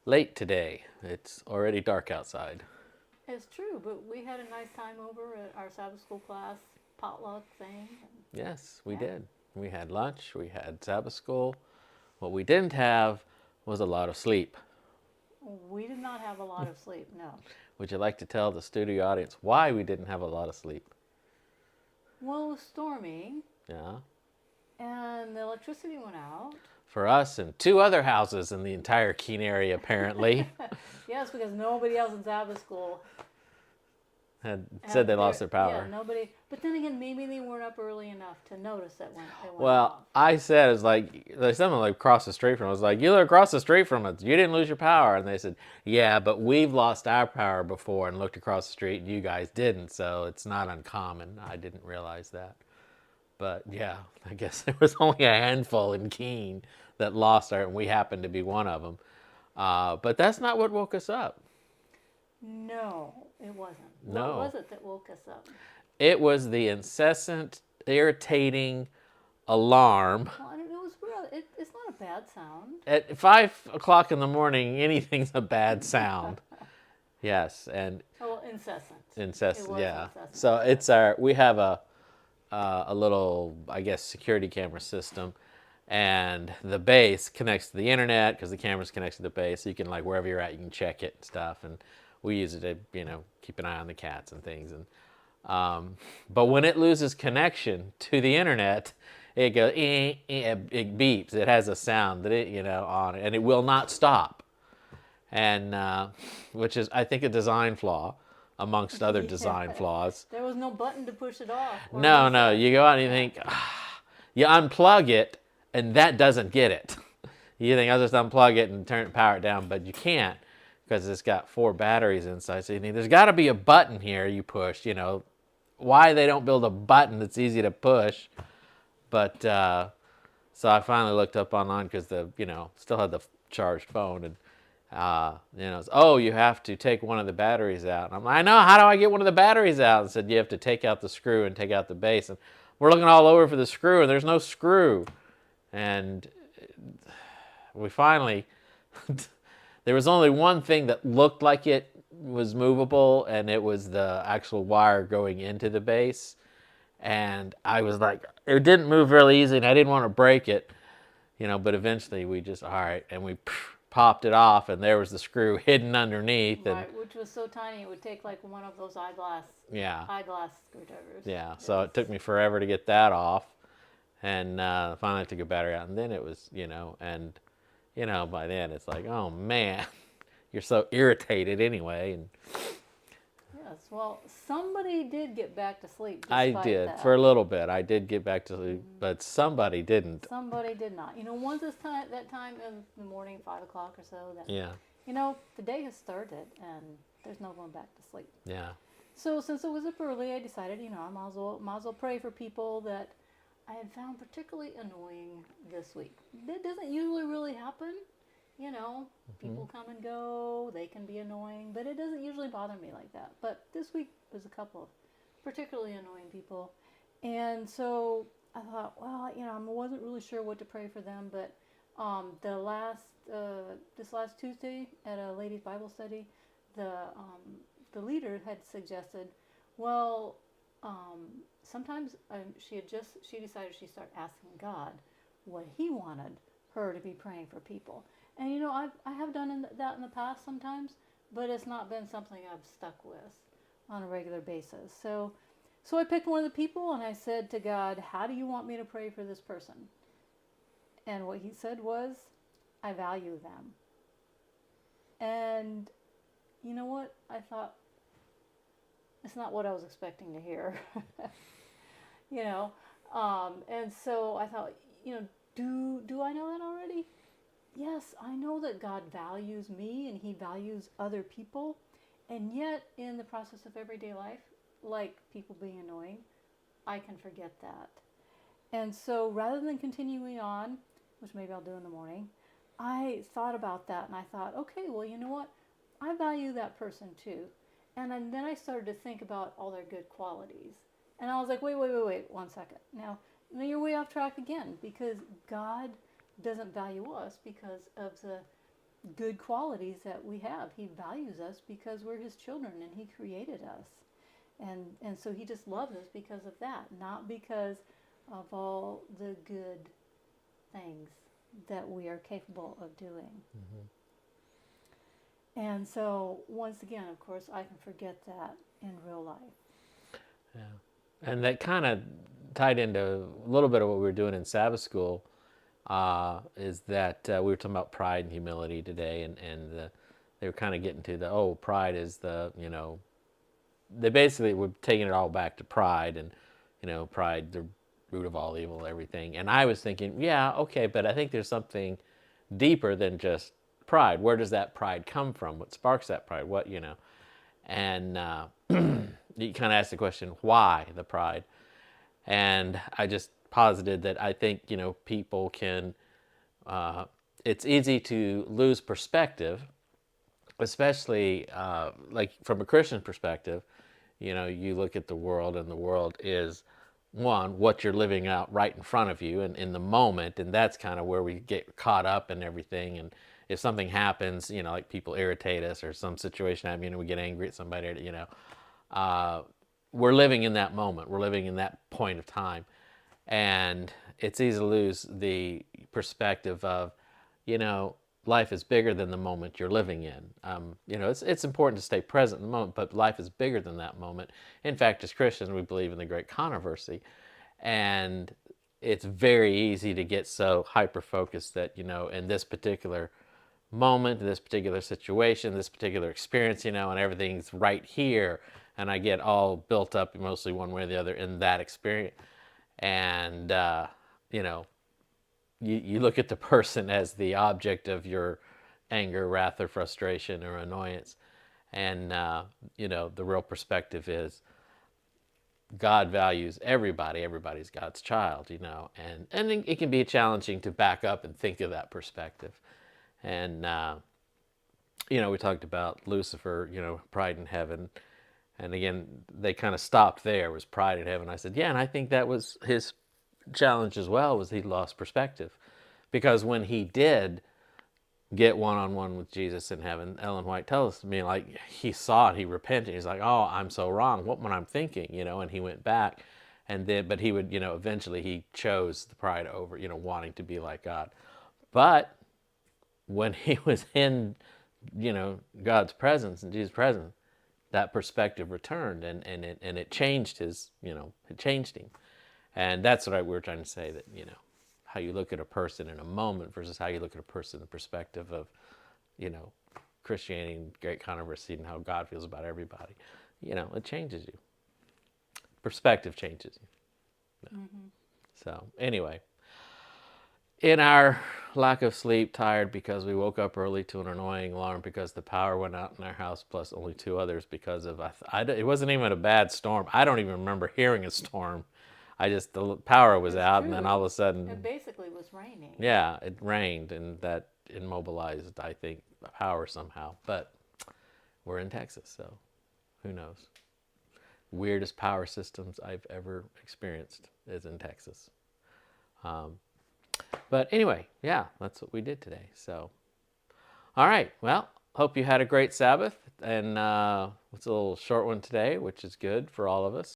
late today. It's already dark outside. It's true, but we had a nice time over at our Sabbath school class potluck thing. Yes, we Yeah. did. We had lunch, we had Sabbath school. What we didn't have was a lot of sleep. We did not have a lot of sleep, no. Would you like to tell the studio audience why we didn't have a lot of sleep? Well, it was storming, Yeah. and the electricity went out. For us and two other houses in the entire Keene area, apparently, Yes, because nobody else in Sabbath school had said they lost their Yeah, power. nobody. But then again, maybe they weren't up early enough to notice that when it went Well, off. I said, it's like, there's someone like across the street from us. I was like, you live across the street from us. You didn't lose your power. And they said, yeah, but we've lost our power before and looked across the street and you guys didn't. So it's not uncommon. I didn't realize that. But yeah, I guess there was only a handful in Keene that lost our, and we happened to be one of them. But that's not what woke us up. No, it wasn't. No. What was it that woke us up? It was the incessant, irritating alarm. Well, it was real. It's not a bad sound. At 5 o'clock in the morning, anything's a bad sound. Yes, and Oh, incessant. incessant. It was Yeah. incessant. So it's our. We have a little, I guess, security camera system, and the base connects to the internet because the camera's connects to the base. So you can, like, wherever you're at, you can check it and stuff. And we use it to keep an eye on the cats and things. And but when it loses connection to the internet, it goes, it beeps. It has a sound that it on it, and it will not stop. And which is, I think, a design flaw amongst other design flaws. There was no button to push it off. No. You go out and you think, you unplug it, and that doesn't get it. You think, I'll just unplug it and power it down, but you can't because it's got 4 batteries inside. So you think, there's got to be a button here you push. Why they don't build a button that's easy to push. But so I finally looked up online because still had the charged phone, and you have to take one of the batteries out. And I'm like, I know, how do I get one of the batteries out? And said, you have to take out the screw and take out the base. And we're looking all over for the screw, and there's no screw. And we finally, there was only one thing that looked like it was movable, and it was the actual wire going into the base. And I was like, it didn't move really easy, and I didn't want to break it, but eventually we just, all right, and we popped it off, and there was the screw hidden underneath. Right, which was so tiny it would take like one of those eyeglass screwdrivers. Yeah, so it took me forever to get that off, and finally I took a battery out, and then it was, by then it's like, oh man, you're so irritated anyway. And yes, well, somebody did get back to sleep. I did for a little bit. I did get back to sleep, but somebody didn't. Somebody did not. Once that time in the morning, 5 o'clock or so, that Yeah. The day has started and there's no going back to sleep. Yeah. So since it was up early, I decided, I might as well pray for people that I had found particularly annoying this week. That doesn't usually really happen. People come and go, they can be annoying, but it doesn't usually bother me like that. But this week was a couple of particularly annoying people. And so I thought, well, I wasn't really sure what to pray for them, but this last Tuesday at a ladies' Bible study, the leader had suggested, well, sometimes she decided she'd start asking God what He wanted her to be praying for people. And I have done that in the past sometimes, but it's not been something I've stuck with on a regular basis. So I picked one of the people and I said to God, how do you want me to pray for this person? And what He said was, I value them. And you know what? I thought, it's not what I was expecting to hear. And so I thought, do I know that already? Yes, I know that God values me and He values other people. And yet, in the process of everyday life, like people being annoying, I can forget that. And so rather than continuing on, which maybe I'll do in the morning, I thought about that and I thought, okay, well, you know what? I value that person too. And then I started to think about all their good qualities. And I was like, wait, 1 second. Now you're way off track again, because God doesn't value us because of good qualities that we have. He values us because we're his children and he created us. And so he just loves us because of that, not because of all the good things that we are capable of doing. And so, once again, of course, I can forget that in real life. Yeah. And that kind of tied into a little bit of what we were doing in Sabbath school, is that we were talking about pride and humility today, and they were kind of getting to the, pride is the, they basically were taking it all back to pride, and, pride, the root of all evil, everything. And I was thinking, yeah, okay, but I think there's something deeper than just pride. Where does that pride come from? What sparks that pride? What, And you kind of ask the question, why the pride? And I just posited that I think, people can, it's easy to lose perspective, especially like from a Christian perspective. You look at the world, and the world is, one, what you're living out right in front of you and in the moment, and that's kind of where we get caught up in everything. And if something happens, like people irritate us, or some situation happens, we get angry at somebody, we're living in that moment. We're living in that point of time. And it's easy to lose the perspective of, life is bigger than the moment you're living in. It's important to stay present in the moment, but life is bigger than that moment. In fact, as Christians, we believe in the great controversy. And it's very easy to get so hyper-focused that, in this particular moment, this particular situation, this particular experience, and everything's right here. And I get all built up mostly one way or the other in that experience. And, you look at the person as the object of your anger, wrath, or frustration, or annoyance. And, the real perspective is God values everybody. Everybody's God's child, and it can be challenging to back up and think of that perspective. And, we talked about Lucifer, pride in heaven. And again, they kind of stopped there, was pride in heaven. I said, yeah, and I think that was his challenge as well, was he lost perspective. Because when he did get one-on-one with Jesus in heaven, Ellen White tells me, like, he saw it, he repented. He's like, oh, I'm so wrong. What am I thinking? And he went back. And then, but he would, eventually he chose the pride over, wanting to be like God. But when he was in, God's presence and Jesus' presence, that perspective returned, and it changed his, it changed him. And that's what we were trying to say, that, how you look at a person in a moment versus how you look at a person in the perspective of, Christianity and great controversy, and how God feels about everybody. It changes you. Perspective changes you. So anyway, in our lack of sleep, tired because we woke up early to an annoying alarm because the power went out in our house, plus only 2 others because of, it wasn't even a bad storm. I don't even remember hearing a storm. The power was out, and then all of a sudden, it basically was raining. Yeah, it rained, and that immobilized, I think, power somehow. But we're in Texas, so who knows? Weirdest power systems I've ever experienced is in Texas. But anyway, yeah, that's what we did today. So, all right, well, hope you had a great Sabbath, and it's a little short one today, which is good for all of us.